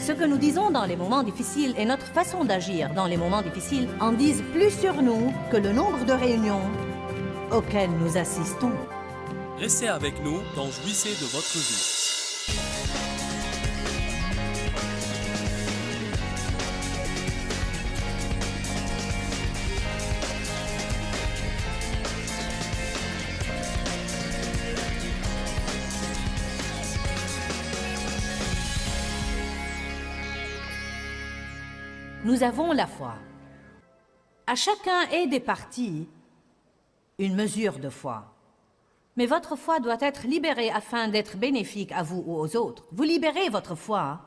Ce que nous disons dans les moments difficiles et notre façon d'agir dans les moments difficiles en disent plus sur nous que le nombre de réunions auxquelles nous assistons. Restez avec nous dans Jouissez de votre vie. Nous avons la foi. À chacun est départie une mesure de foi. Mais votre foi doit être libérée afin d'être bénéfique à vous ou aux autres. Vous libérez votre foi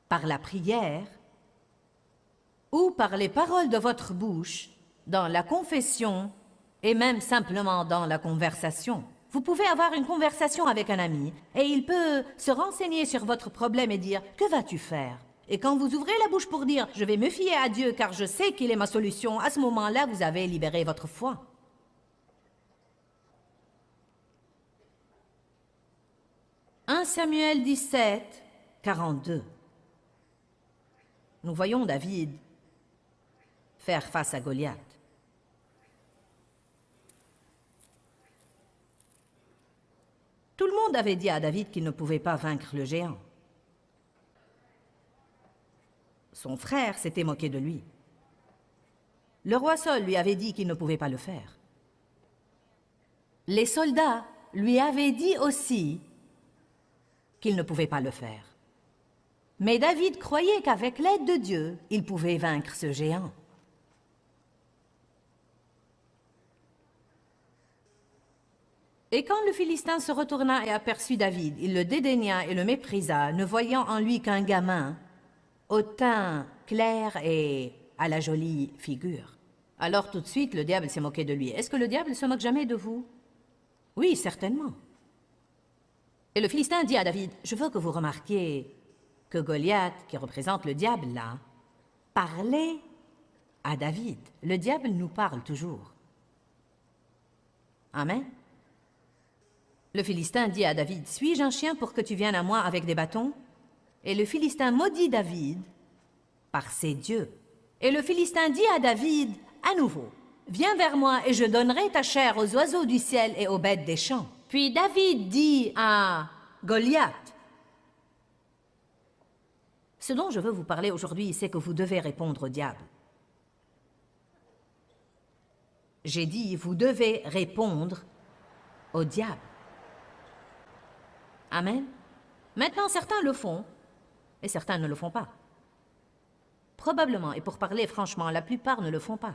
par la prière ou par les paroles de votre bouche, dans la confession et même simplement dans la conversation. Vous pouvez avoir une conversation avec un ami et il peut se renseigner sur votre problème et dire « Que vas-tu faire ?» Et quand vous ouvrez la bouche pour dire « Je vais me fier à Dieu car je sais qu'il est ma solution », à ce moment-là, vous avez libéré votre foi. « 1 Samuel 17, 42 » Nous voyons David faire face à Goliath. Tout le monde avait dit à David qu'il ne pouvait pas vaincre le géant. Son frère s'était moqué de lui. Le roi Saül lui avait dit qu'il ne pouvait pas le faire. Les soldats lui avaient dit aussi qu'il ne pouvait pas le faire. Mais David croyait qu'avec l'aide de Dieu, il pouvait vaincre ce géant. Et quand le Philistin se retourna et aperçut David, il le dédaigna et le méprisa, ne voyant en lui qu'un gamin, au teint clair et à la jolie figure. Alors tout de suite, le diable s'est moqué de lui. Est-ce que le diable ne se moque jamais de vous? Oui, certainement. Et le Philistin dit à David, « Je veux que vous remarquiez que Goliath, qui représente le diable là, parlait à David. Le diable nous parle toujours. » Amen. Le Philistin dit à David, « Suis-je un chien pour que tu viennes à moi avec des bâtons ?» Et le Philistin maudit David par ses dieux. Et le Philistin dit à David à nouveau, « Viens vers moi et je donnerai ta chair aux oiseaux du ciel et aux bêtes des champs. » Puis David dit à Goliath, « Ce dont je veux vous parler aujourd'hui, c'est que vous devez répondre au diable. » J'ai dit, vous devez répondre au diable. Amen. Maintenant, certains le font. Et certains ne le font pas. Probablement, et pour parler franchement, la plupart ne le font pas.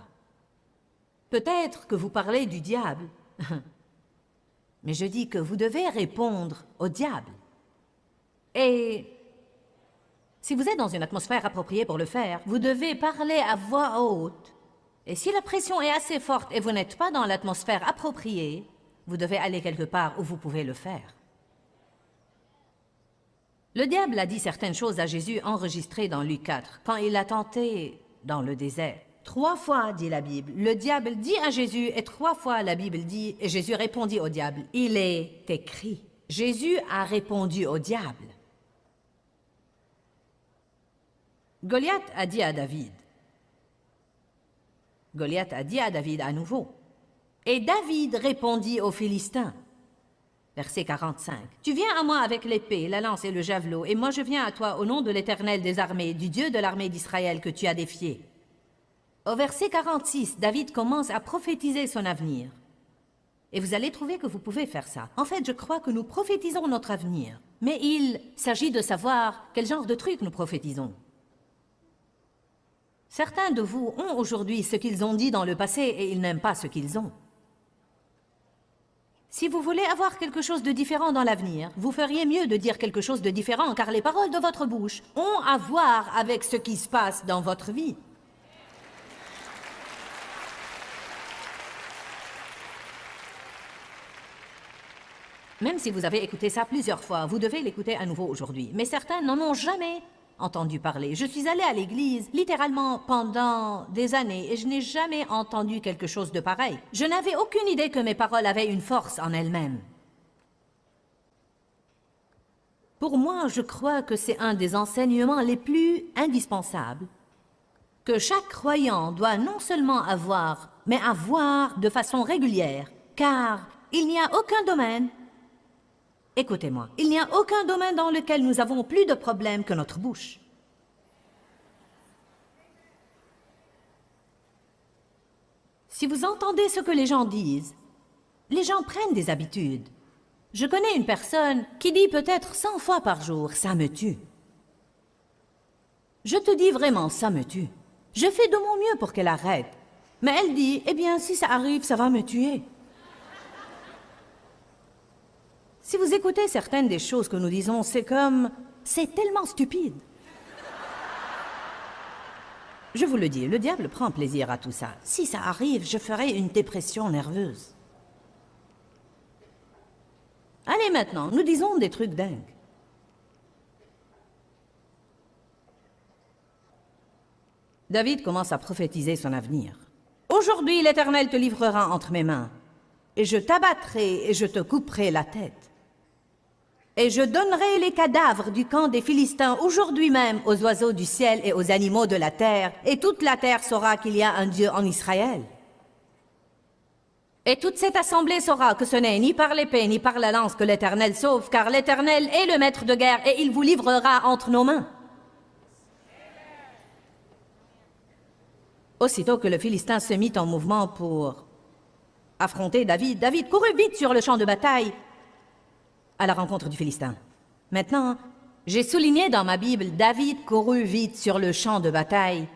Peut-être que vous parlez du diable, mais je dis que vous devez répondre au diable. Et si vous êtes dans une atmosphère appropriée pour le faire, vous devez parler à voix haute. Et si la pression est assez forte et vous n'êtes pas dans l'atmosphère appropriée, vous devez aller quelque part où vous pouvez le faire. Le diable a dit certaines choses à Jésus enregistrées dans Luc 4, quand il l'a tenté dans le désert. 3 fois, dit la Bible, le diable dit à Jésus, et 3 fois la Bible dit, et Jésus répondit au diable, « Il est écrit. » Jésus a répondu au diable. Goliath a dit à David. Goliath a dit à David à nouveau. Et David répondit aux Philistins. Verset 45. « Tu viens à moi avec l'épée, la lance et le javelot, et moi je viens à toi au nom de l'Éternel des armées, du Dieu de l'armée d'Israël que tu as défié. » Au verset 46, David commence à prophétiser son avenir. Et vous allez trouver que vous pouvez faire ça. En fait, je crois que nous prophétisons notre avenir. Mais il s'agit de savoir quel genre de truc nous prophétisons. Certains de vous ont aujourd'hui ce qu'ils ont dit dans le passé et ils n'aiment pas ce qu'ils ont. Si vous voulez avoir quelque chose de différent dans l'avenir, vous feriez mieux de dire quelque chose de différent, car les paroles de votre bouche ont à voir avec ce qui se passe dans votre vie. Même si vous avez écouté ça plusieurs fois, vous devez l'écouter à nouveau aujourd'hui. Mais certains n'en ont jamais entendu parler. Je suis allée à l'église littéralement pendant des années et je n'ai jamais entendu quelque chose de pareil. Je n'avais aucune idée que mes paroles avaient une force en elles-mêmes. Pour moi, je crois que c'est un des enseignements les plus indispensables que chaque croyant doit non seulement avoir, mais avoir de façon régulière, car il n'y a aucun domaine, écoutez-moi, il n'y a aucun domaine dans lequel nous avons plus de problèmes que notre bouche. Si vous entendez ce que les gens disent, les gens prennent des habitudes. Je connais une personne qui dit peut-être 100 fois par jour « ça me tue ». Je te dis vraiment « ça me tue ». Je fais de mon mieux pour qu'elle arrête. Mais elle dit « eh bien, si ça arrive, ça va me tuer ». Si vous écoutez certaines des choses que nous disons, c'est comme « c'est tellement stupide ». Je vous le dis, le diable prend plaisir à tout ça. Si ça arrive, je ferai une dépression nerveuse. Allez maintenant, nous disons des trucs dingues. David commence à prophétiser son avenir. « Aujourd'hui, l'Éternel te livrera entre mes mains, et je t'abattrai et je te couperai la tête. Et je donnerai les cadavres du camp des Philistins aujourd'hui même aux oiseaux du ciel et aux animaux de la terre, et toute la terre saura qu'il y a un Dieu en Israël. Et toute cette assemblée saura que ce n'est ni par l'épée ni par la lance que l'Éternel sauve, car l'Éternel est le maître de guerre et il vous livrera entre nos mains. » Aussitôt que le Philistin se mit en mouvement pour affronter David, David courut vite sur le champ de bataille à la rencontre du Philistin. Maintenant, j'ai souligné dans ma Bible, David courut vite sur le champ de bataille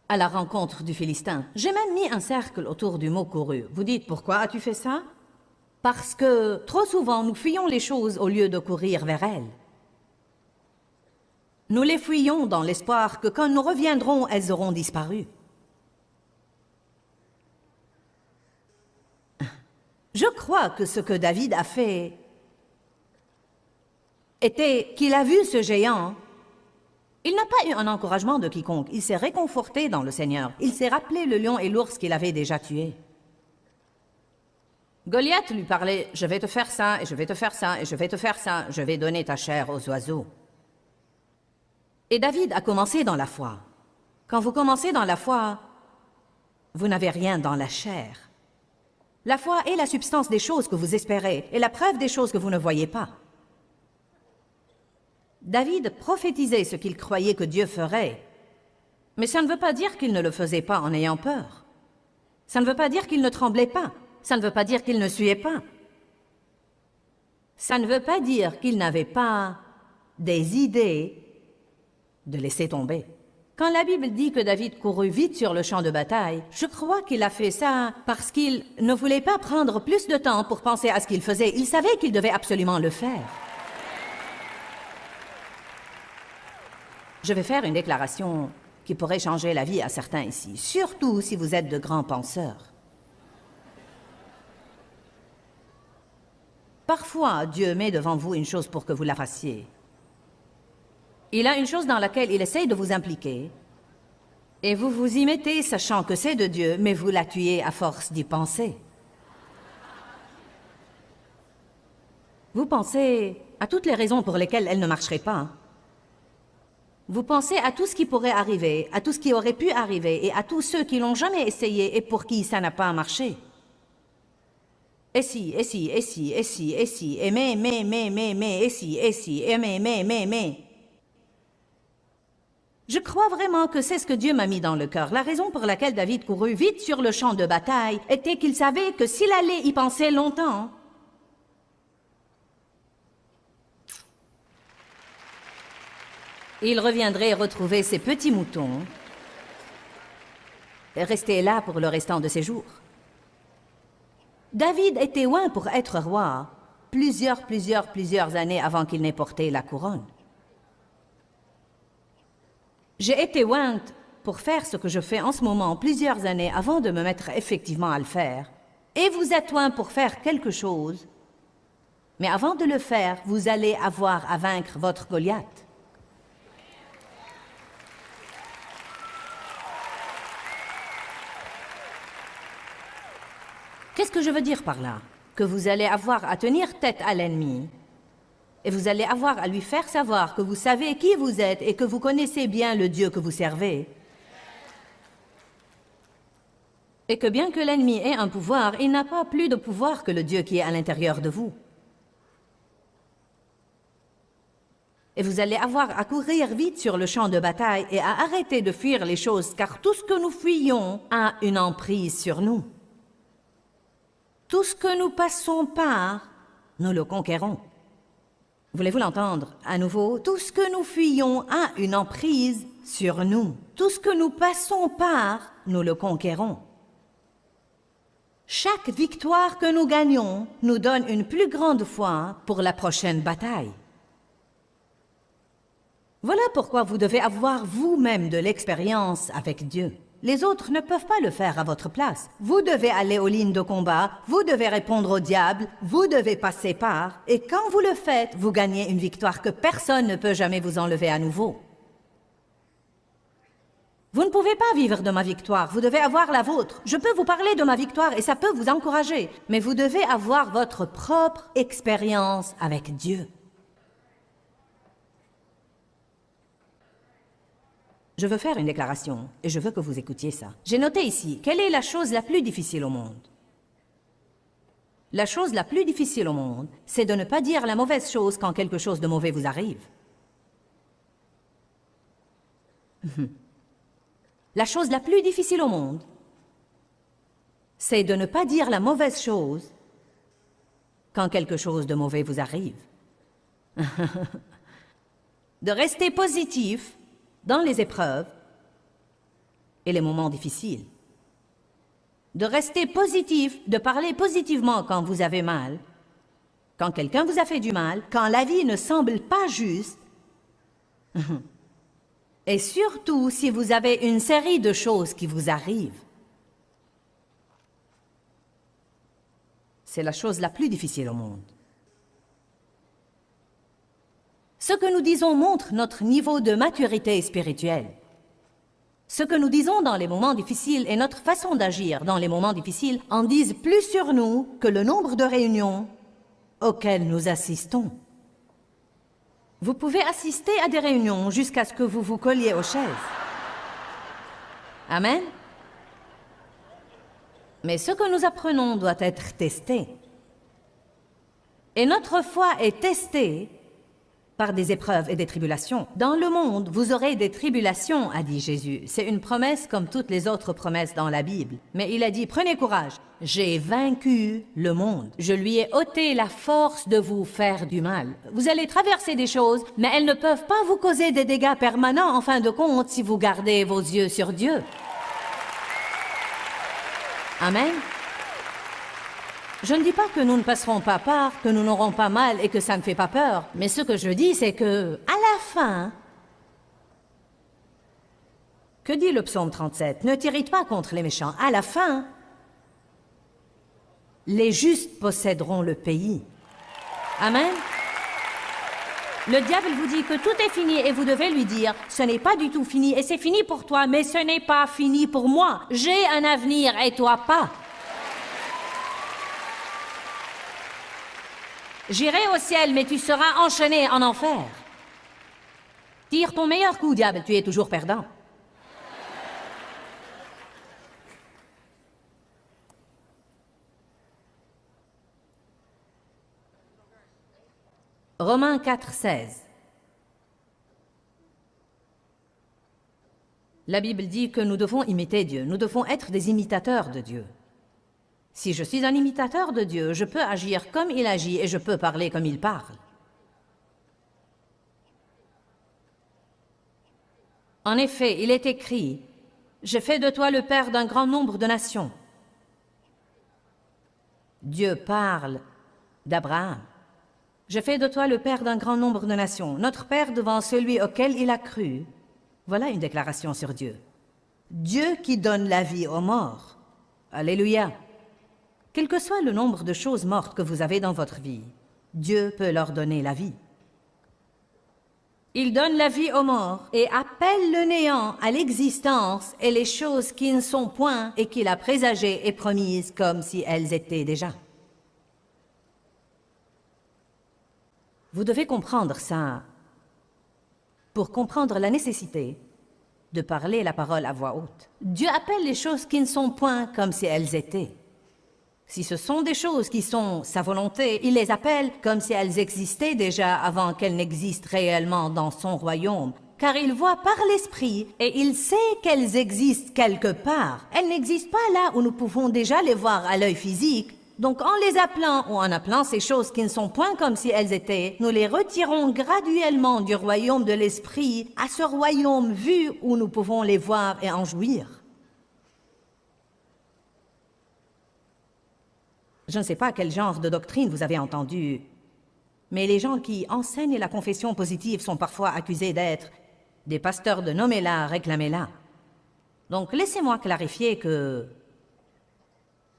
à la rencontre du Philistin. J'ai même mis un cercle autour du mot couru. Vous dites, pourquoi as-tu fait ça? Parce que trop souvent, nous fuyons les choses au lieu de courir vers elles. Nous les fuyons dans l'espoir que quand nous reviendrons, elles auront disparu. Je crois que ce que David a fait était qu'il a vu ce géant. Il n'a pas eu un encouragement de quiconque. Il s'est réconforté dans le Seigneur. Il s'est rappelé le lion et l'ours qu'il avait déjà tués. Goliath lui parlait « Je vais te faire ça, et je vais te faire ça, et je vais te faire ça. Je vais donner ta chair aux oiseaux. » Et David a commencé dans la foi. Quand vous commencez dans la foi, vous n'avez rien dans la chair. La foi est la substance des choses que vous espérez et la preuve des choses que vous ne voyez pas. David prophétisait ce qu'il croyait que Dieu ferait, mais ça ne veut pas dire qu'il ne le faisait pas en ayant peur. Ça ne veut pas dire qu'il ne tremblait pas. Ça ne veut pas dire qu'il ne suait pas. Ça ne veut pas dire qu'il n'avait pas des idées de laisser tomber. Quand la Bible dit que David courut vite sur le champ de bataille, je crois qu'il a fait ça parce qu'il ne voulait pas prendre plus de temps pour penser à ce qu'il faisait. Il savait qu'il devait absolument le faire. Je vais faire une déclaration qui pourrait changer la vie à certains ici, surtout si vous êtes de grands penseurs. Parfois, Dieu met devant vous une chose pour que vous la fassiez. Il a une chose dans laquelle il essaye de vous impliquer, et vous vous y mettez sachant que c'est de Dieu, mais vous la tuez à force d'y penser. Vous pensez à toutes les raisons pour lesquelles elle ne marcherait pas. Vous pensez à tout ce qui pourrait arriver, à tout ce qui aurait pu arriver, et à tous ceux qui l'ont jamais essayé et pour qui ça n'a pas marché. Et si, et si, et si, et si, et si, et mais, et si, et mais. Je crois vraiment que c'est ce que Dieu m'a mis dans le cœur. La raison pour laquelle David courut vite sur le champ de bataille était qu'il savait que s'il allait y penser longtemps, il reviendrait retrouver ses petits moutons et rester là pour le restant de ses jours. David était loin pour être roi plusieurs années avant qu'il n'ait porté la couronne. J'ai été ointe pour faire ce que je fais en ce moment plusieurs années avant de me mettre effectivement à le faire. Et vous êtes loin pour faire quelque chose, mais avant de le faire, vous allez avoir à vaincre votre Goliath. Qu'est-ce que je veux dire par là? Que vous allez avoir à tenir tête à l'ennemi Et vous allez avoir à lui faire savoir que vous savez qui vous êtes et que vous connaissez bien le Dieu que vous servez. Et que bien que l'ennemi ait un pouvoir, il n'a pas plus de pouvoir que le Dieu qui est à l'intérieur de vous. Et vous allez avoir à courir vite sur le champ de bataille et à arrêter de fuir les choses, car tout ce que nous fuyons a une emprise sur nous. Tout ce que nous passons par, nous le conquérons. Voulez-vous l'entendre à nouveau? Tout ce que nous fuyons a une emprise sur nous. Tout ce que nous passons par, nous le conquérons. Chaque victoire que nous gagnons nous donne une plus grande foi pour la prochaine bataille. Voilà pourquoi vous devez avoir vous-même de l'expérience avec Dieu. Les autres ne peuvent pas le faire à votre place. Vous devez aller aux lignes de combat, vous devez répondre au diable, vous devez passer par, et quand vous le faites, vous gagnez une victoire que personne ne peut jamais vous enlever à nouveau. Vous ne pouvez pas vivre de ma victoire, vous devez avoir la vôtre. Je peux vous parler de ma victoire et ça peut vous encourager, mais vous devez avoir votre propre expérience avec Dieu. Je veux faire une déclaration, et je veux que vous écoutiez ça. J'ai noté ici, quelle est la chose la plus difficile au monde? La chose la plus difficile au monde, c'est de ne pas dire la mauvaise chose quand quelque chose de mauvais vous arrive. La chose la plus difficile au monde, c'est de ne pas dire la mauvaise chose quand quelque chose de mauvais vous arrive. De rester positif dans les épreuves et les moments difficiles. De rester positif, de parler positivement quand vous avez mal, quand quelqu'un vous a fait du mal, quand la vie ne semble pas juste, et surtout si vous avez une série de choses qui vous arrivent. C'est la chose la plus difficile au monde. Ce que nous disons montre notre niveau de maturité spirituelle. Ce que nous disons dans les moments difficiles et notre façon d'agir dans les moments difficiles en disent plus sur nous que le nombre de réunions auxquelles nous assistons. Vous pouvez assister à des réunions jusqu'à ce que vous vous colliez aux chaises. Amen. Mais ce que nous apprenons doit être testé. Et notre foi est testée par des épreuves et des tribulations. Dans le monde, vous aurez des tribulations, a dit Jésus. C'est une promesse comme toutes les autres promesses dans la Bible. Mais il a dit, prenez courage, j'ai vaincu le monde. Je lui ai ôté la force de vous faire du mal. Vous allez traverser des choses, mais elles ne peuvent pas vous causer des dégâts permanents en fin de compte si vous gardez vos yeux sur Dieu. Amen. Je ne dis pas que nous ne passerons pas par, que nous n'aurons pas mal et que ça ne fait pas peur. Mais ce que je dis, c'est que, à la fin, que dit le psaume 37? Ne t'irrite pas contre les méchants. À la fin, les justes posséderont le pays. Amen. Le diable vous dit que tout est fini et vous devez lui dire, ce n'est pas du tout fini et c'est fini pour toi, mais ce n'est pas fini pour moi. J'ai un avenir et toi pas. J'irai au ciel, mais tu seras enchaîné en enfer. Tire ton meilleur coup, diable, tu es toujours perdant. Romains 4, 16. La Bible dit que nous devons imiter Dieu, nous devons être des imitateurs de Dieu. Si je suis un imitateur de Dieu, je peux agir comme il agit et je peux parler comme il parle. En effet, il est écrit, « Je fais de toi le père d'un grand nombre de nations. » Dieu parle d'Abraham. « Je fais de toi le père d'un grand nombre de nations. » Notre père devant celui auquel il a cru. Voilà une déclaration sur Dieu. Dieu qui donne la vie aux morts. Alléluia. Quel que soit le nombre de choses mortes que vous avez dans votre vie, Dieu peut leur donner la vie. Il donne la vie aux morts et appelle le néant à l'existence et les choses qui ne sont point et qu'il a présagées et promises comme si elles étaient déjà. Vous devez comprendre ça pour comprendre la nécessité de parler la parole à voix haute. Dieu appelle les choses qui ne sont point comme si elles étaient. Si ce sont des choses qui sont sa volonté, il les appelle comme si elles existaient déjà avant qu'elles n'existent réellement dans son royaume. Car il voit par l'esprit et il sait qu'elles existent quelque part. Elles n'existent pas là où nous pouvons déjà les voir à l'œil physique. Donc en les appelant ou en appelant ces choses qui ne sont point comme si elles étaient, nous les retirons graduellement du royaume de l'esprit à ce royaume vu où nous pouvons les voir et en jouir. Je ne sais pas quel genre de doctrine vous avez entendu, mais les gens qui enseignent la confession positive sont parfois accusés d'être des pasteurs de nommez-la, réclamez-la. Donc laissez-moi clarifier que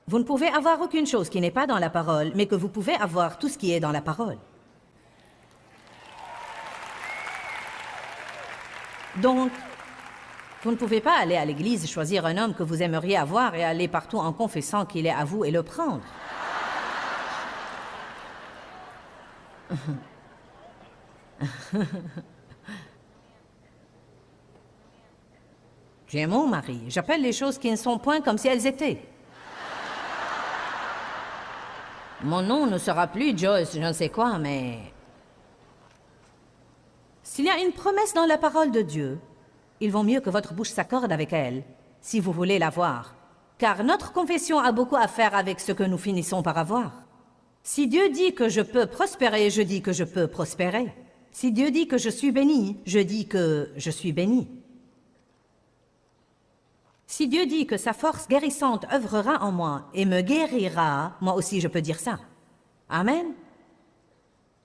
vous ne pouvez avoir aucune chose qui n'est pas dans la parole, mais que vous pouvez avoir tout ce qui est dans la parole. Donc, vous ne pouvez pas aller à l'église, choisir un homme que vous aimeriez avoir et aller partout en confessant qu'il est à vous et le prendre. Tu es mon mari. J'appelle les choses qui ne sont point comme si elles étaient. Mon nom ne sera plus Joyce, je ne sais quoi, mais... S'il y a une promesse dans la parole de Dieu, il vaut mieux que votre bouche s'accorde avec elle, si vous voulez l'avoir. Car notre confession a beaucoup à faire avec ce que nous finissons par avoir. Si Dieu dit que je peux prospérer, je dis que je peux prospérer. Si Dieu dit que je suis béni, je dis que je suis béni. Si Dieu dit que sa force guérissante œuvrera en moi et me guérira, moi aussi je peux dire ça. Amen.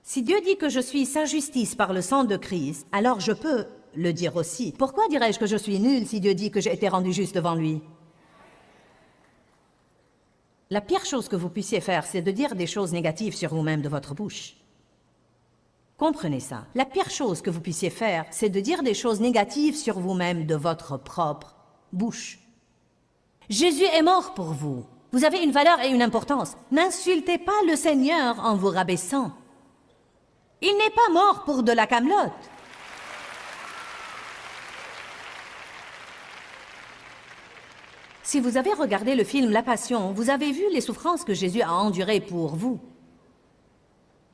Si Dieu dit que je suis sa justice par le sang de Christ, alors je peux le dire aussi. Pourquoi dirais-je que je suis nul si Dieu dit que j'ai été rendu juste devant lui? La pire chose que vous puissiez faire, c'est de dire des choses négatives sur vous-même de votre bouche. Comprenez ça. La pire chose que vous puissiez faire, c'est de dire des choses négatives sur vous-même de votre propre bouche. Jésus est mort pour vous. Vous avez une valeur et une importance. N'insultez pas le Seigneur en vous rabaissant. Il n'est pas mort pour de la camelote. Si vous avez regardé le film La Passion, vous avez vu les souffrances que Jésus a endurées pour vous.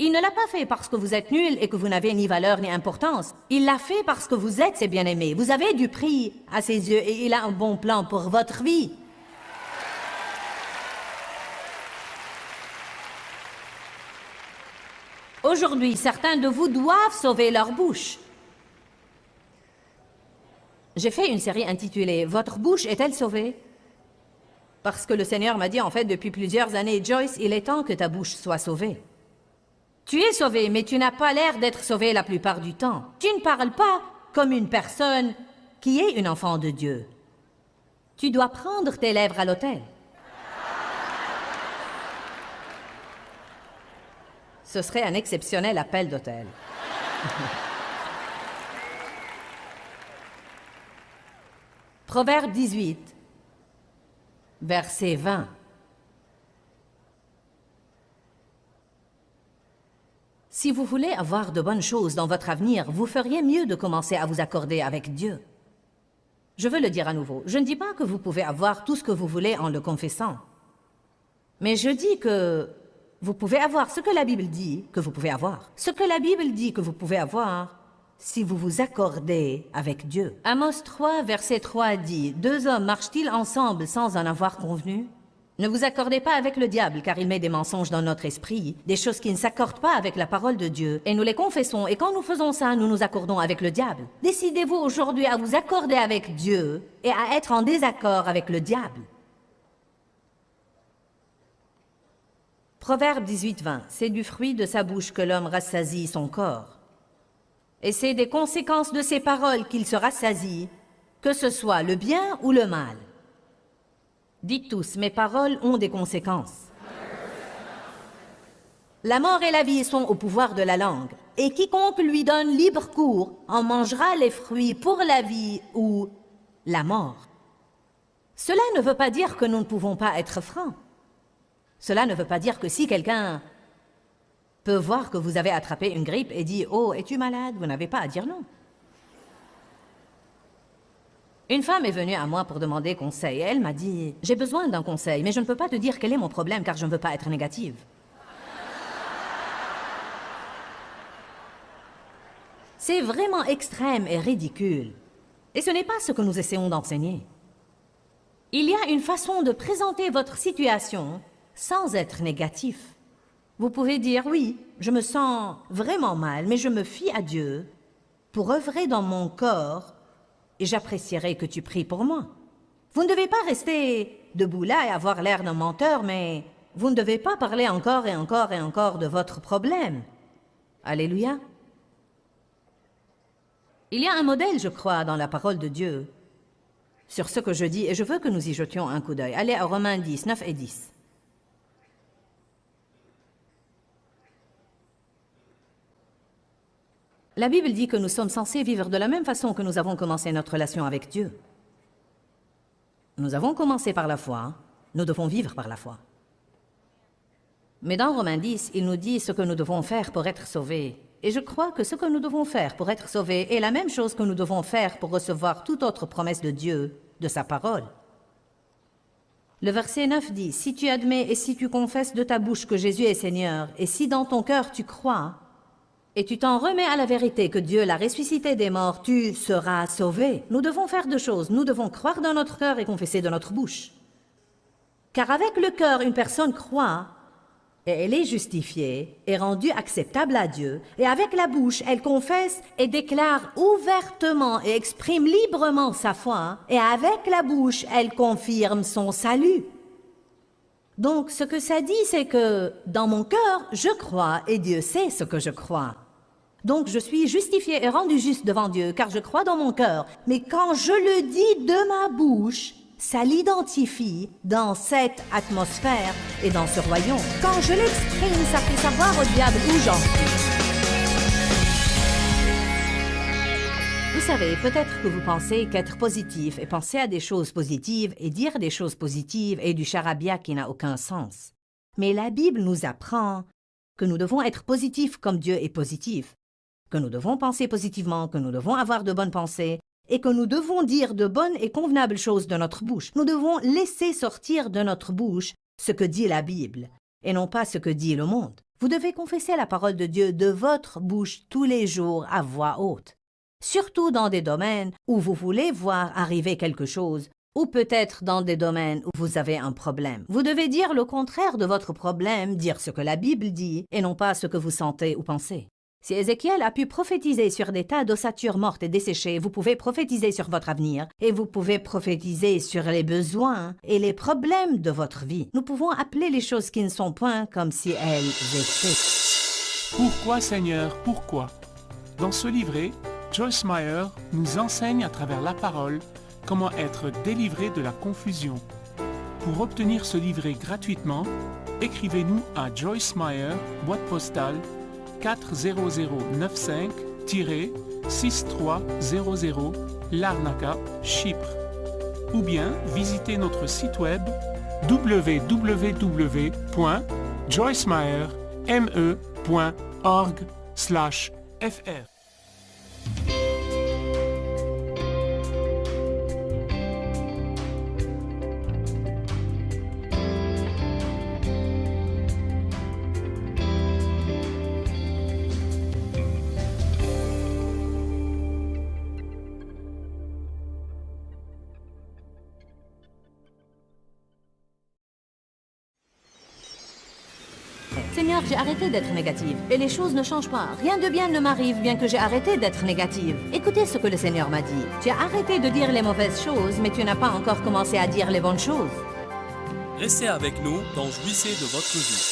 Il ne l'a pas fait parce que vous êtes nul et que vous n'avez ni valeur ni importance. Il l'a fait parce que vous êtes ses bien-aimés. Vous avez du prix à ses yeux et il a un bon plan pour votre vie. Aujourd'hui, certains de vous doivent sauver leur bouche. J'ai fait une série intitulée « Votre bouche est-elle sauvée ?» Parce que le Seigneur m'a dit en fait depuis plusieurs années « Joyce, il est temps que ta bouche soit sauvée. » Tu es sauvé, mais tu n'as pas l'air d'être sauvé la plupart du temps. Tu ne parles pas comme une personne qui est une enfant de Dieu. Tu dois prendre tes lèvres à l'autel. Ce serait un exceptionnel appel d'autel. Proverbe 18, verset 20. Si vous voulez avoir de bonnes choses dans votre avenir, vous feriez mieux de commencer à vous accorder avec Dieu. Je veux le dire à nouveau, je ne dis pas que vous pouvez avoir tout ce que vous voulez en le confessant. Mais je dis que vous pouvez avoir ce que la Bible dit que vous pouvez avoir. Ce que la Bible dit que vous pouvez avoir si vous vous accordez avec Dieu. Amos 3, verset 3 dit « Deux hommes marchent-ils ensemble sans en avoir convenu ?» Ne vous accordez pas avec le diable, car il met des mensonges dans notre esprit, des choses qui ne s'accordent pas avec la parole de Dieu, et nous les confessons, et quand nous faisons ça, nous nous accordons avec le diable. Décidez-vous aujourd'hui à vous accorder avec Dieu et à être en désaccord avec le diable. Proverbe 18, 20. C'est du fruit de sa bouche que l'homme rassasie son corps. Et c'est des conséquences de ses paroles qu'il se rassasie, que ce soit le bien ou le mal. Dites tous, mes paroles ont des conséquences. La mort et la vie sont au pouvoir de la langue, et quiconque lui donne libre cours en mangera les fruits pour la vie ou la mort. Cela ne veut pas dire que nous ne pouvons pas être francs. Cela ne veut pas dire que si quelqu'un peut voir que vous avez attrapé une grippe et dit « Oh, es-tu malade ?» Vous n'avez pas à dire non. Une femme est venue à moi pour demander conseil. Elle m'a dit « J'ai besoin d'un conseil, mais je ne peux pas te dire quel est mon problème car je ne veux pas être négative. » C'est vraiment extrême et ridicule. Et ce n'est pas ce que nous essayons d'enseigner. Il y a une façon de présenter votre situation sans être négatif. Vous pouvez dire « Oui, je me sens vraiment mal, mais je me fie à Dieu pour œuvrer dans mon corps et j'apprécierai que tu pries pour moi. » Vous ne devez pas rester debout là et avoir l'air d'un menteur, mais vous ne devez pas parler encore et encore et encore de votre problème. Alléluia. Il y a un modèle, je crois, dans la parole de Dieu sur ce que je dis, et je veux que nous y jetions un coup d'œil. Allez à Romains 10, 9 et 10. La Bible dit que nous sommes censés vivre de la même façon que nous avons commencé notre relation avec Dieu. Nous avons commencé par la foi, nous devons vivre par la foi. Mais dans Romains 10, il nous dit ce que nous devons faire pour être sauvés. Et je crois que ce que nous devons faire pour être sauvés est la même chose que nous devons faire pour recevoir toute autre promesse de Dieu, de sa parole. Le verset 9 dit « Si tu admets et si tu confesses de ta bouche que Jésus est Seigneur, et si dans ton cœur tu crois, et tu t'en remets à la vérité que Dieu l'a ressuscité des morts, tu seras sauvé. » Nous devons faire deux choses. Nous devons croire dans notre cœur et confesser de notre bouche. Car avec le cœur, une personne croit, et elle est justifiée, est rendue acceptable à Dieu. Et avec la bouche, elle confesse et déclare ouvertement et exprime librement sa foi. Et avec la bouche, elle confirme son salut. Donc, ce que ça dit, c'est que dans mon cœur, je crois et Dieu sait ce que je crois. Donc, je suis justifié et rendu juste devant Dieu, car je crois dans mon cœur. Mais quand je le dis de ma bouche, ça l'identifie dans cette atmosphère et dans ce royaume. Quand je l'exprime, ça fait savoir au diable où j'en suis. Vous savez, peut-être que vous pensez qu'être positif et penser à des choses positives et dire des choses positives est du charabia qui n'a aucun sens. Mais la Bible nous apprend que nous devons être positifs comme Dieu est positif, que nous devons penser positivement, que nous devons avoir de bonnes pensées, et que nous devons dire de bonnes et convenables choses de notre bouche. Nous devons laisser sortir de notre bouche ce que dit la Bible, et non pas ce que dit le monde. Vous devez confesser la parole de Dieu de votre bouche tous les jours à voix haute, surtout dans des domaines où vous voulez voir arriver quelque chose, ou peut-être dans des domaines où vous avez un problème. Vous devez dire le contraire de votre problème, dire ce que la Bible dit, et non pas ce que vous sentez ou pensez. Si Ézéchiel a pu prophétiser sur des tas d'ossature mortes et desséchées, vous pouvez prophétiser sur votre avenir et vous pouvez prophétiser sur les besoins et les problèmes de votre vie. Nous pouvons appeler les choses qui ne sont point comme si elles étaient. Pourquoi, Seigneur, pourquoi? Dans ce livret, Joyce Meyer nous enseigne à travers la parole comment être délivré de la confusion. Pour obtenir ce livret gratuitement, écrivez-nous à Joyce Meyer, boîte postale 40095-6300 Larnaca, Chypre. Ou bien visitez notre site web www.joycemeyer.org/fr. Seigneur, j'ai arrêté d'être négative et les choses ne changent pas. Rien de bien ne m'arrive bien que j'ai arrêté d'être négative. Écoutez ce que le Seigneur m'a dit. Tu as arrêté de dire les mauvaises choses, mais tu n'as pas encore commencé à dire les bonnes choses. Restez avec nous dans Jouissez de votre vie.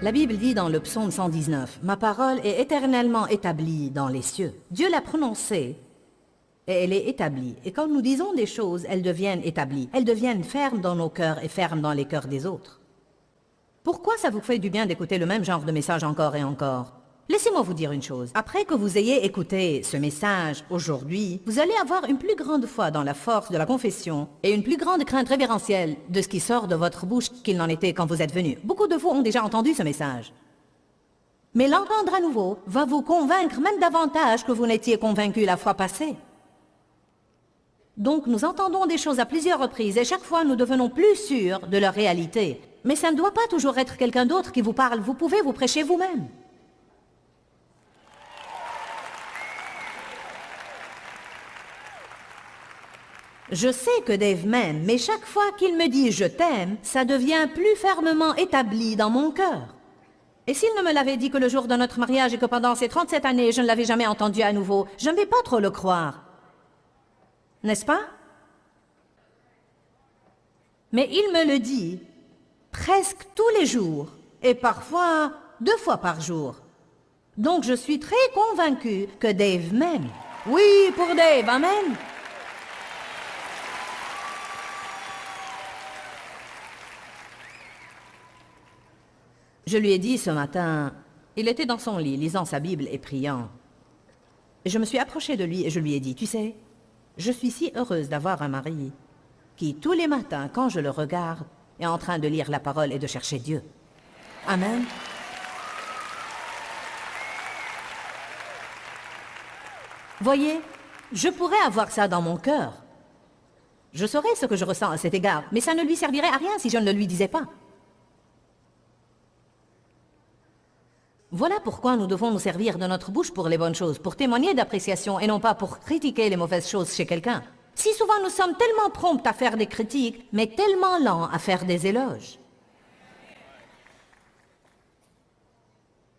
La Bible dit dans le psaume 119, « Ma parole est éternellement établie dans les cieux. » Dieu l'a prononcée et elle est établie. Et quand nous disons des choses, elles deviennent établies. Elles deviennent fermes dans nos cœurs et fermes dans les cœurs des autres. Pourquoi ça vous fait du bien d'écouter le même genre de message encore et encore? Laissez-moi vous dire une chose. Après que vous ayez écouté ce message aujourd'hui, vous allez avoir une plus grande foi dans la force de la confession et une plus grande crainte révérentielle de ce qui sort de votre bouche qu'il n'en était quand vous êtes venu. Beaucoup de vous ont déjà entendu ce message. Mais l'entendre à nouveau va vous convaincre même davantage que vous n'étiez convaincu la fois passée. Donc nous entendons des choses à plusieurs reprises et chaque fois nous devenons plus sûrs de leur réalité. Mais ça ne doit pas toujours être quelqu'un d'autre qui vous parle, vous pouvez vous prêcher vous-même. Je sais que Dave m'aime, mais chaque fois qu'il me dit « je t'aime », ça devient plus fermement établi dans mon cœur. Et s'il ne me l'avait dit que le jour de notre mariage et que pendant ces 37 années, je ne l'avais jamais entendu à nouveau, je ne vais pas trop le croire. N'est-ce pas? Mais il me le dit presque tous les jours, et parfois 2 fois par jour. Donc je suis très convaincue que Dave m'aime. Oui, pour Dave, amen. Je lui ai dit ce matin, il était dans son lit, lisant sa Bible et priant. Je me suis approchée de lui et je lui ai dit, tu sais, je suis si heureuse d'avoir un mari qui, tous les matins, quand je le regarde, est en train de lire la parole et de chercher Dieu. Amen. Voyez, je pourrais avoir ça dans mon cœur. Je saurais ce que je ressens à cet égard, mais ça ne lui servirait à rien si je ne le lui disais pas. Voilà pourquoi nous devons nous servir de notre bouche pour les bonnes choses, pour témoigner d'appréciation et non pas pour critiquer les mauvaises choses chez quelqu'un. Si souvent nous sommes tellement prompts à faire des critiques, mais tellement lents à faire des éloges.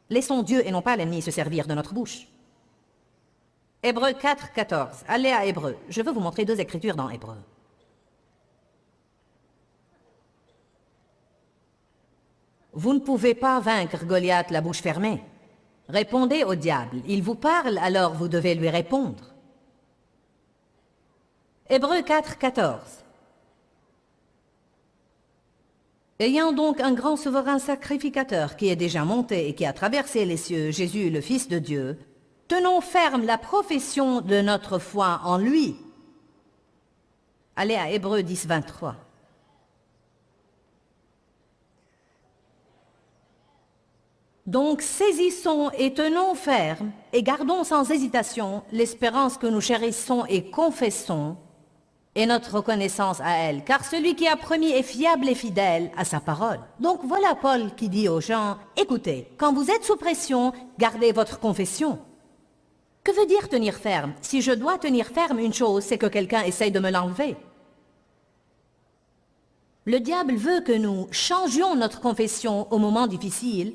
Laissons Dieu et non pas l'ennemi se servir de notre bouche. Hébreux 4, 14. Allez à Hébreux. Je veux vous montrer 2 écritures dans Hébreux. Vous ne pouvez pas vaincre Goliath la bouche fermée. Répondez au diable. Il vous parle, alors vous devez lui répondre. Hébreux 4, 14. Ayant donc un grand souverain sacrificateur qui est déjà monté et qui a traversé les cieux, Jésus le Fils de Dieu, tenons ferme la profession de notre foi en lui. Allez à Hébreux 10, 23. Donc saisissons et tenons ferme et gardons sans hésitation l'espérance que nous chérissons et confessons et notre reconnaissance à elle, car celui qui a promis est fiable et fidèle à sa parole. Donc voilà Paul qui dit aux gens, écoutez, quand vous êtes sous pression, gardez votre confession. Que veut dire tenir ferme? Si je dois tenir ferme une chose, c'est que quelqu'un essaye de me l'enlever. Le diable veut que nous changions notre confession au moment difficile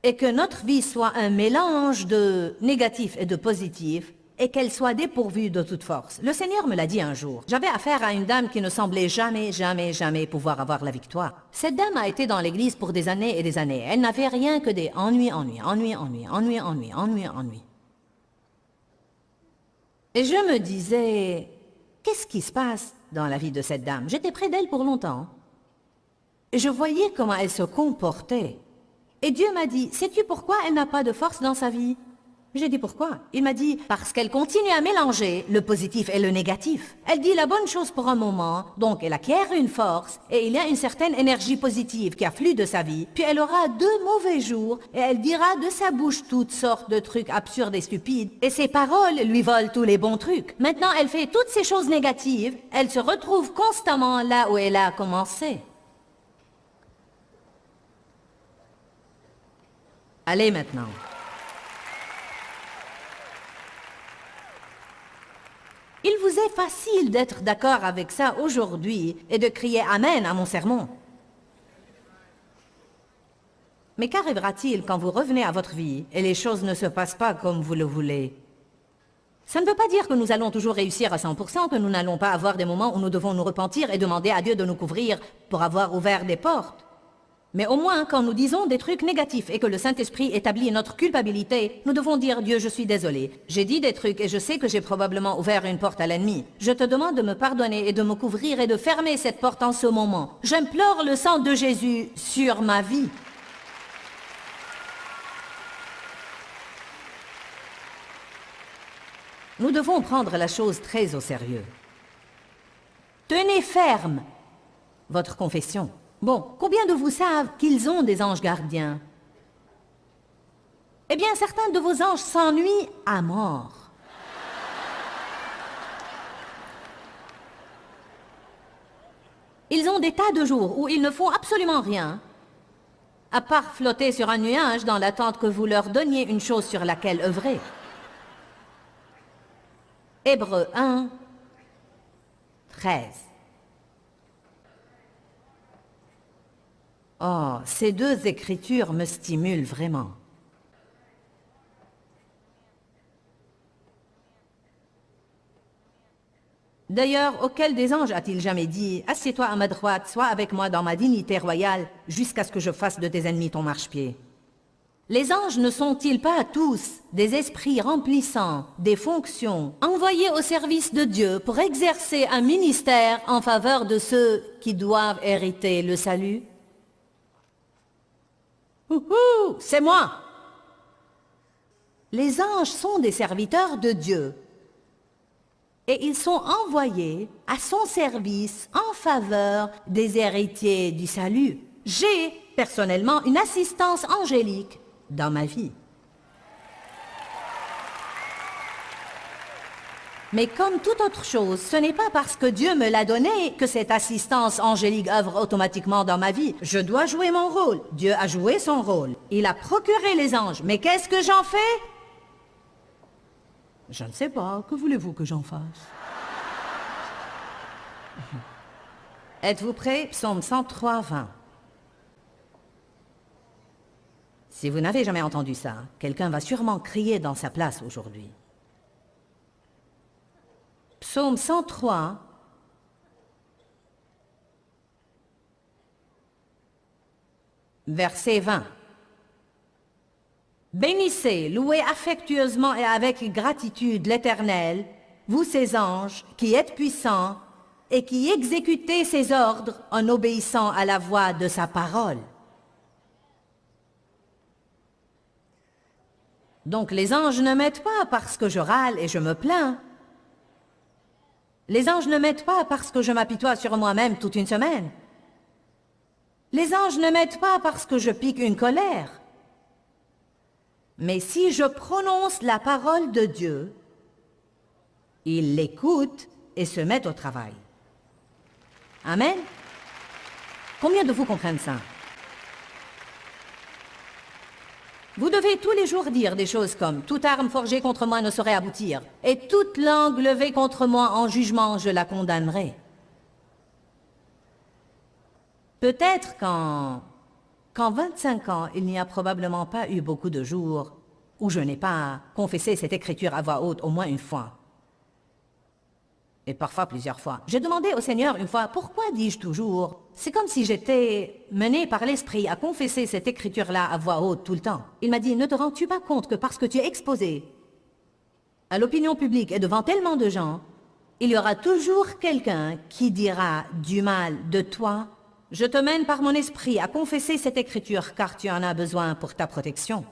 et que notre vie soit un mélange de négatif et de positif, et qu'elle soit dépourvue de toute force. Le Seigneur me l'a dit un jour. J'avais affaire à une dame qui ne semblait jamais pouvoir avoir la victoire. Cette dame a été dans l'église pour des années et des années. Elle n'avait rien que des ennuis. Et je me disais, qu'est-ce qui se passe dans la vie de cette dame? J'étais près d'elle pour longtemps. Et je voyais comment elle se comportait. Et Dieu m'a dit, sais-tu pourquoi elle n'a pas de force dans sa vie? J'ai dit pourquoi? Il m'a dit, parce qu'elle continue à mélanger le positif et le négatif. Elle dit la bonne chose pour un moment, donc elle acquiert une force, et il y a une certaine énergie positive qui afflue de sa vie, puis elle aura 2 mauvais jours, et elle dira de sa bouche toutes sortes de trucs absurdes et stupides, et ses paroles lui volent tous les bons trucs. Maintenant, elle fait toutes ces choses négatives, elle se retrouve constamment là où elle a commencé. Allez maintenant. Il vous est facile d'être d'accord avec ça aujourd'hui et de crier « Amen » à mon sermon. Mais qu'arrivera-t-il quand vous revenez à votre vie et les choses ne se passent pas comme vous le voulez? Ça ne veut pas dire que nous allons toujours réussir à 100%, que nous n'allons pas avoir des moments où nous devons nous repentir et demander à Dieu de nous couvrir pour avoir ouvert des portes. Mais au moins, quand nous disons des trucs négatifs et que le Saint-Esprit établit notre culpabilité, nous devons dire « Dieu, je suis désolé. J'ai dit des trucs et je sais que j'ai probablement ouvert une porte à l'ennemi. Je te demande de me pardonner et de me couvrir et de fermer cette porte en ce moment. J'implore le sang de Jésus sur ma vie. » Nous devons prendre la chose très au sérieux. Tenez ferme votre confession. Bon, combien de vous savent qu'ils ont des anges gardiens? Eh bien, certains de vos anges s'ennuient à mort. Ils ont des tas de jours où ils ne font absolument rien, à part flotter sur un nuage dans l'attente que vous leur donniez une chose sur laquelle œuvrer. Hébreux 1, 13. Oh, ces deux écritures me stimulent vraiment. D'ailleurs, auquel des anges a-t-il jamais dit « Assieds-toi à ma droite, sois avec moi dans ma dignité royale, jusqu'à ce que je fasse de tes ennemis ton marchepied » Les anges ne sont-ils pas tous des esprits remplissant des fonctions envoyés au service de Dieu pour exercer un ministère en faveur de ceux qui doivent hériter le salut? Ouhou, c'est moi! Les anges sont des serviteurs de Dieu et ils sont envoyés à son service en faveur des héritiers du salut. J'ai personnellement une assistance angélique dans ma vie. Mais comme toute autre chose, ce n'est pas parce que Dieu me l'a donné que cette assistance angélique œuvre automatiquement dans ma vie. Je dois jouer mon rôle. Dieu a joué son rôle. Il a procuré les anges. Mais qu'est-ce que j'en fais? Je ne sais pas. Que voulez-vous que j'en fasse? Êtes-vous prêts? Psaume 103, 20. Si vous n'avez jamais entendu ça, quelqu'un va sûrement crier dans sa place aujourd'hui. Psaume 103, verset 20. Bénissez, louez affectueusement et avec gratitude l'Éternel, vous ses anges, qui êtes puissants et qui exécutez ses ordres en obéissant à la voix de sa parole. Donc les anges ne m'aident pas parce que je râle et je me plains. Les anges ne m'aident pas parce que je m'apitoie sur moi-même toute une semaine. Les anges ne m'aident pas parce que je pique une colère. Mais si je prononce la parole de Dieu, ils l'écoutent et se mettent au travail. Amen? Combien de vous comprennent ça? Vous devez tous les jours dire des choses comme « Toute arme forgée contre moi ne saurait aboutir, et toute langue levée contre moi en jugement, je la condamnerai. » Peut-être qu'en 25 ans, il n'y a probablement pas eu beaucoup de jours où je n'ai pas confessé cette écriture à voix haute au moins une fois. Et parfois plusieurs fois. J'ai demandé au Seigneur une fois, pourquoi dis-je toujours? C'est comme si j'étais menée par l'Esprit à confesser cette écriture-là à voix haute tout le temps. Il m'a dit, ne te rends-tu pas compte que parce que tu es exposé à l'opinion publique et devant tellement de gens, il y aura toujours quelqu'un qui dira du mal de toi? Je te mène par mon esprit à confesser cette écriture car tu en as besoin pour ta protection.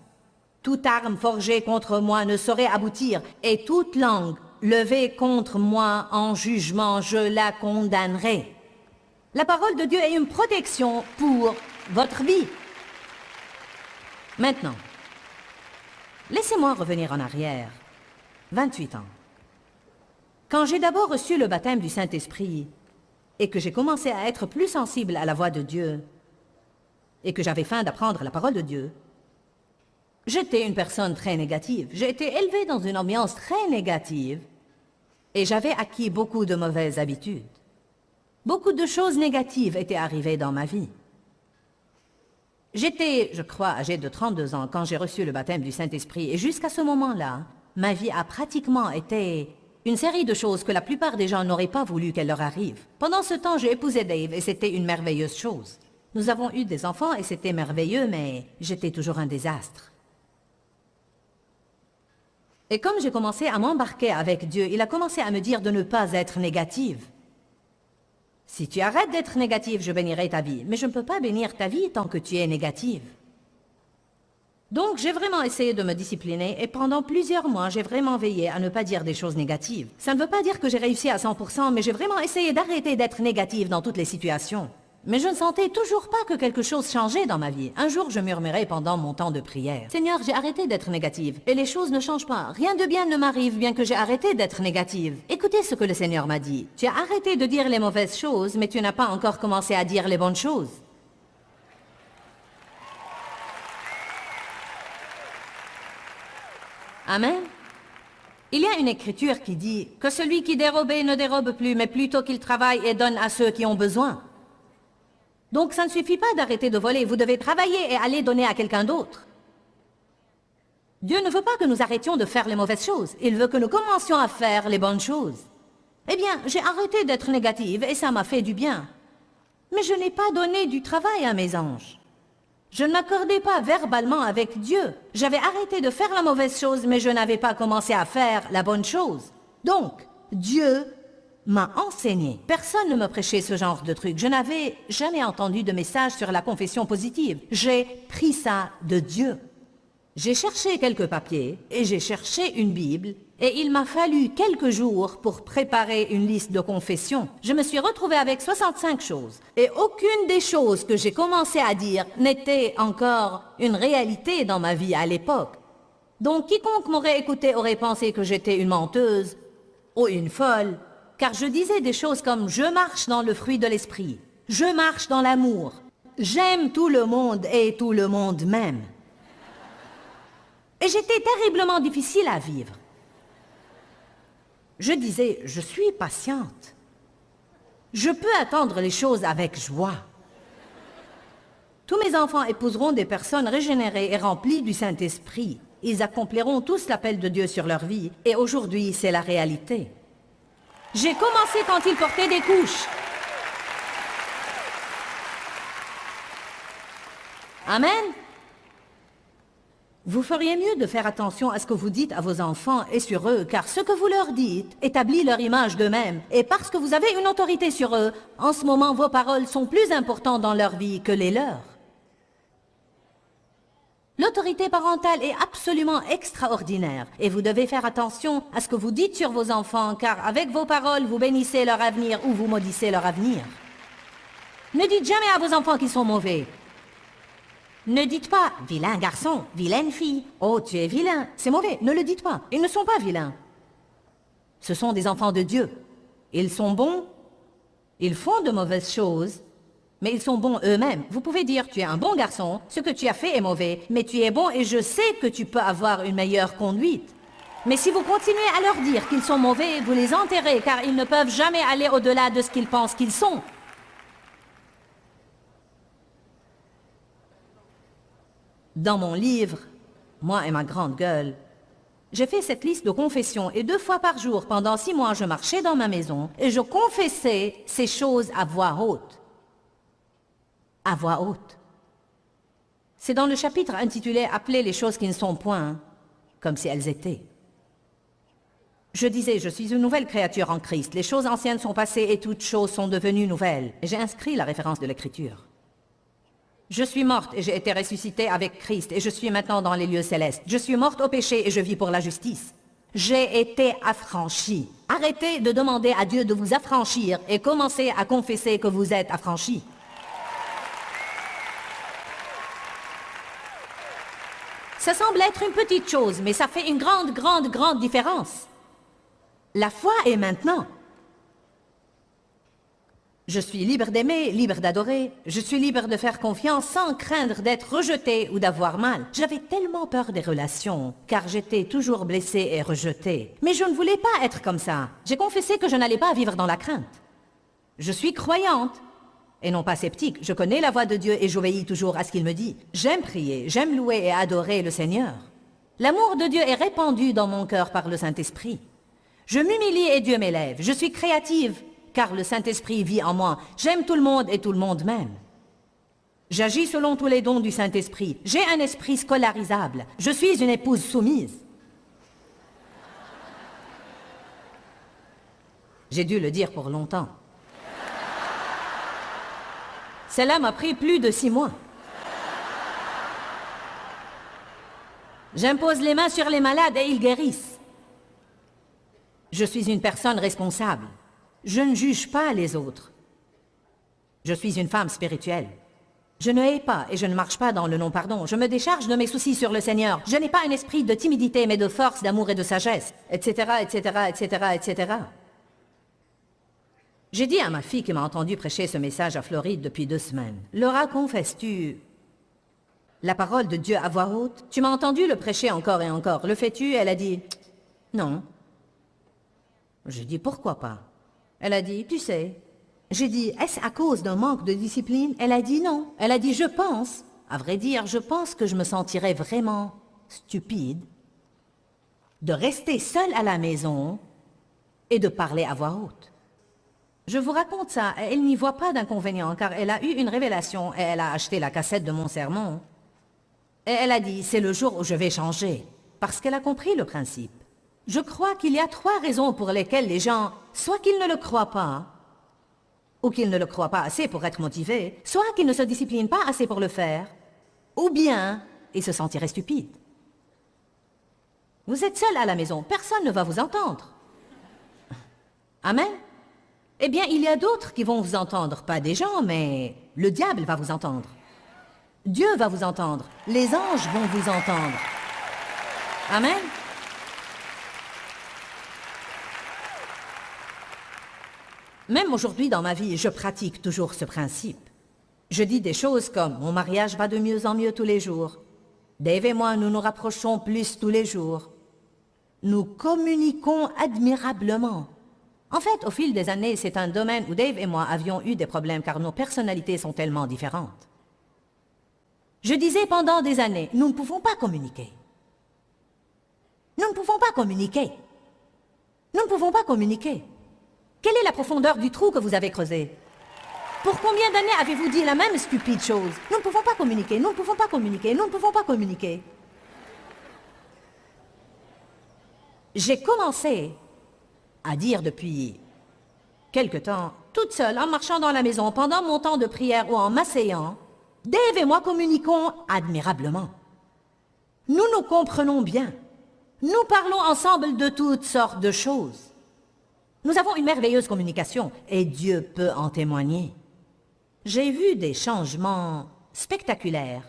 Toute arme forgée contre moi ne saurait aboutir et toute langue levée contre moi en jugement, je la condamnerai. La parole de Dieu est une protection pour votre vie. Maintenant, laissez-moi revenir en arrière. 28 ans. Quand j'ai d'abord reçu le baptême du Saint-Esprit et que j'ai commencé à être plus sensible à la voix de Dieu et que j'avais faim d'apprendre la parole de Dieu, j'étais une personne très négative. J'ai été élevée dans une ambiance très négative et j'avais acquis beaucoup de mauvaises habitudes. Beaucoup de choses négatives étaient arrivées dans ma vie. J'étais, je crois, âgée de 32 ans quand j'ai reçu le baptême du Saint-Esprit et jusqu'à ce moment-là, ma vie a pratiquement été une série de choses que la plupart des gens n'auraient pas voulu qu'elle leur arrive. Pendant ce temps, j'ai épousé Dave et c'était une merveilleuse chose. Nous avons eu des enfants et c'était merveilleux, mais j'étais toujours un désastre. Et comme j'ai commencé à m'embarquer avec Dieu, il a commencé à me dire de ne pas être négative. Si tu arrêtes d'être négative, je bénirai ta vie. Mais je ne peux pas bénir ta vie tant que tu es négative. Donc j'ai vraiment essayé de me discipliner et pendant plusieurs mois, j'ai vraiment veillé à ne pas dire des choses négatives. Ça ne veut pas dire que j'ai réussi à 100%, mais j'ai vraiment essayé d'arrêter d'être négative dans toutes les situations. Mais je ne sentais toujours pas que quelque chose changeait dans ma vie. Un jour, je murmurais pendant mon temps de prière. « Seigneur, j'ai arrêté d'être négative et les choses ne changent pas. Rien de bien ne m'arrive bien que j'ai arrêté d'être négative. » Écoutez ce que le Seigneur m'a dit. « Tu as arrêté de dire les mauvaises choses, mais tu n'as pas encore commencé à dire les bonnes choses. » Amen. Il y a une écriture qui dit que celui qui dérobait ne dérobe plus, mais plutôt qu'il travaille et donne à ceux qui ont besoin. Donc ça ne suffit pas d'arrêter de voler, vous devez travailler et aller donner à quelqu'un d'autre. Dieu ne veut pas que nous arrêtions de faire les mauvaises choses, il veut que nous commencions à faire les bonnes choses. Eh bien, j'ai arrêté d'être négative et ça m'a fait du bien. Mais je n'ai pas donné du travail à mes anges. Je ne m'accordais pas verbalement avec Dieu. J'avais arrêté de faire la mauvaise chose, mais je n'avais pas commencé à faire la bonne chose. Donc, Dieu m'a enseigné. Personne ne me prêchait ce genre de truc. Je n'avais jamais entendu de message sur la confession positive. J'ai pris ça de Dieu. J'ai cherché quelques papiers et j'ai cherché une Bible et il m'a fallu quelques jours pour préparer une liste de confessions. Je me suis retrouvée avec 65 choses et aucune des choses que j'ai commencé à dire n'était encore une réalité dans ma vie à l'époque. Donc quiconque m'aurait écouté aurait pensé que j'étais une menteuse ou une folle, car je disais des choses comme « je marche dans le fruit de l'esprit »,« je marche dans l'amour »,« j'aime tout le monde et tout le monde m'aime ». Et j'étais terriblement difficile à vivre. Je disais, je suis patiente. Je peux attendre les choses avec joie. Tous mes enfants épouseront des personnes régénérées et remplies du Saint-Esprit. Ils accompliront tous l'appel de Dieu sur leur vie. Et aujourd'hui, c'est la réalité. J'ai commencé quand ils portaient des couches. Amen. Vous feriez mieux de faire attention à ce que vous dites à vos enfants et sur eux, car ce que vous leur dites établit leur image d'eux-mêmes. Et parce que vous avez une autorité sur eux, en ce moment, vos paroles sont plus importantes dans leur vie que les leurs. L'autorité parentale est absolument extraordinaire et vous devez faire attention à ce que vous dites sur vos enfants, car avec vos paroles, vous bénissez leur avenir ou vous maudissez leur avenir. Ne dites jamais à vos enfants qu'ils sont mauvais. Ne dites pas « vilain garçon, vilaine fille ». « Oh, tu es vilain ». C'est mauvais, ne le dites pas. Ils ne sont pas vilains. Ce sont des enfants de Dieu. Ils sont bons, ils font de mauvaises choses, mais ils sont bons eux-mêmes. Vous pouvez dire « tu es un bon garçon, ce que tu as fait est mauvais, mais tu es bon et je sais que tu peux avoir une meilleure conduite ». Mais si vous continuez à leur dire qu'ils sont mauvais, vous les enterrez car ils ne peuvent jamais aller au-delà de ce qu'ils pensent qu'ils sont. Dans mon livre, Moi et ma grande gueule, j'ai fait cette liste de confessions et 2 fois par jour, pendant 6 mois, je marchais dans ma maison et je confessais ces choses à voix haute. À voix haute. C'est dans le chapitre intitulé « Appelez les choses qui ne sont point comme si elles étaient ». Je disais, je suis une nouvelle créature en Christ. Les choses anciennes sont passées et toutes choses sont devenues nouvelles. Et j'ai inscrit la référence de l'Écriture. Je suis morte et j'ai été ressuscitée avec Christ et je suis maintenant dans les lieux célestes. Je suis morte au péché et je vis pour la justice. J'ai été affranchie. Arrêtez de demander à Dieu de vous affranchir et commencez à confesser que vous êtes affranchis. Ça semble être une petite chose, mais ça fait une grande différence. La foi est maintenant. Je suis libre d'aimer, libre d'adorer. Je suis libre de faire confiance sans craindre d'être rejetée ou d'avoir mal. J'avais tellement peur des relations, car j'étais toujours blessée et rejetée. Mais je ne voulais pas être comme ça. J'ai confessé que je n'allais pas vivre dans la crainte. Je suis croyante, et non pas sceptique. Je connais la voix de Dieu et j'obéis toujours à ce qu'il me dit. J'aime prier, j'aime louer et adorer le Seigneur. L'amour de Dieu est répandu dans mon cœur par le Saint-Esprit. Je m'humilie et Dieu m'élève. Je suis créative, car le Saint-Esprit vit en moi. J'aime tout le monde et tout le monde m'aime. J'agis selon tous les dons du Saint-Esprit. J'ai un esprit scolarisable. Je suis une épouse soumise. J'ai dû le dire pour longtemps. Cela m'a pris plus de 6 mois. J'impose les mains sur les malades et ils guérissent. Je suis une personne responsable. Je ne juge pas les autres. Je suis une femme spirituelle. Je ne hais pas et je ne marche pas dans le non-pardon. Je me décharge de mes soucis sur le Seigneur. Je n'ai pas un esprit de timidité, mais de force, d'amour et de sagesse, etc., etc., etc., etc. J'ai dit à ma fille qui m'a entendu prêcher ce message à Floride depuis 2 semaines. « Laura, confesses-tu la parole de Dieu à voix haute? Tu m'as entendu le prêcher encore et encore. Le fais-tu » Elle a dit « Non. » J'ai dit « Pourquoi pas ?» Elle a dit « Tu sais. » J'ai dit « Est-ce à cause d'un manque de discipline ?» Elle a dit « Non. » Elle a dit « Je pense. » À vrai dire, je pense que je me sentirais vraiment stupide de rester seule à la maison et de parler à voix haute. Je vous raconte ça, elle n'y voit pas d'inconvénient car elle a eu une révélation et elle a acheté la cassette de mon sermon. Et elle a dit, c'est le jour où je vais changer, parce qu'elle a compris le principe. Je crois qu'il y a 3 raisons pour lesquelles les gens, soit qu'ils ne le croient pas, ou qu'ils ne le croient pas assez pour être motivés, soit qu'ils ne se disciplinent pas assez pour le faire, ou bien ils se sentiraient stupides. Vous êtes seul à la maison, personne ne va vous entendre. Amen. Eh bien, il y a d'autres qui vont vous entendre, pas des gens, mais le diable va vous entendre. Dieu va vous entendre, les anges vont vous entendre. Amen. Même aujourd'hui dans ma vie, je pratique toujours ce principe. Je dis des choses comme « Mon mariage va de mieux en mieux tous les jours. Dave et moi, nous nous rapprochons plus tous les jours. Nous communiquons admirablement. » En fait, au fil des années, c'est un domaine où Dave et moi avions eu des problèmes car nos personnalités sont tellement différentes. Je disais pendant des années, nous ne pouvons pas communiquer. Nous ne pouvons pas communiquer. Nous ne pouvons pas communiquer. Quelle est la profondeur du trou que vous avez creusé? Pour combien d'années avez-vous dit la même stupide chose? Nous ne pouvons pas communiquer, nous ne pouvons pas communiquer, nous ne pouvons pas communiquer. J'ai commencé à dire depuis quelque temps, toute seule, en marchant dans la maison, pendant mon temps de prière ou en m'asseyant, Dave et moi communiquons admirablement. Nous nous comprenons bien. Nous parlons ensemble de toutes sortes de choses. Nous avons une merveilleuse communication et Dieu peut en témoigner. J'ai vu des changements spectaculaires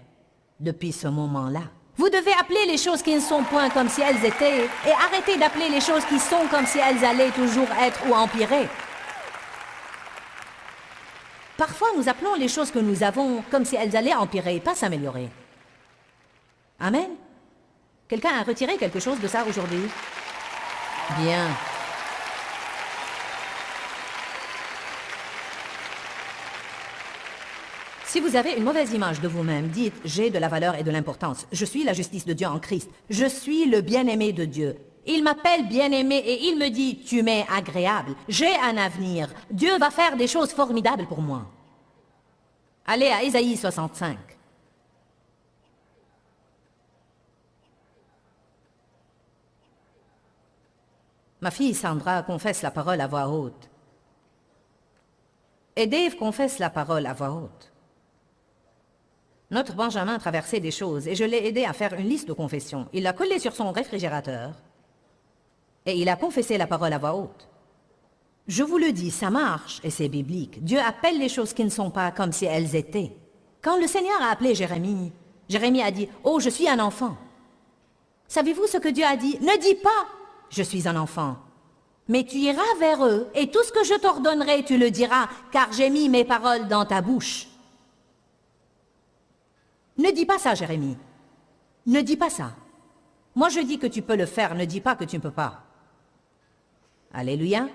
depuis ce moment-là. Vous devez appeler les choses qui ne sont point comme si elles étaient et arrêter d'appeler les choses qui sont comme si elles allaient toujours être ou empirer. Parfois, nous appelons les choses que nous avons comme si elles allaient empirer, pas s'améliorer. Amen. Quelqu'un a retiré quelque chose de ça aujourd'hui? Bien. Si vous avez une mauvaise image de vous-même, dites « J'ai de la valeur et de l'importance. Je suis la justice de Dieu en Christ. Je suis le bien-aimé de Dieu. Il m'appelle bien-aimé et il me dit « Tu m'es agréable. J'ai un avenir. Dieu va faire des choses formidables pour moi. » Allez à Ésaïe 65. Ma fille Sandra confesse la parole à voix haute. Et Dave confesse la parole à voix haute. Notre Benjamin traversait des choses et je l'ai aidé à faire une liste de confessions. Il l'a collée sur son réfrigérateur et il a confessé la parole à voix haute. Je vous le dis, ça marche et c'est biblique. Dieu appelle les choses qui ne sont pas comme si elles étaient. Quand le Seigneur a appelé Jérémie, Jérémie a dit « Oh, je suis un enfant ». Savez-vous ce que Dieu a dit? Ne dis pas « Je suis un enfant ». Mais tu iras vers eux et tout ce que je t'ordonnerai, tu le diras, car j'ai mis mes paroles dans ta bouche. Ne dis pas ça, Jérémie. Ne dis pas ça. Moi, je dis que tu peux le faire, ne dis pas que tu ne peux pas. Alléluia.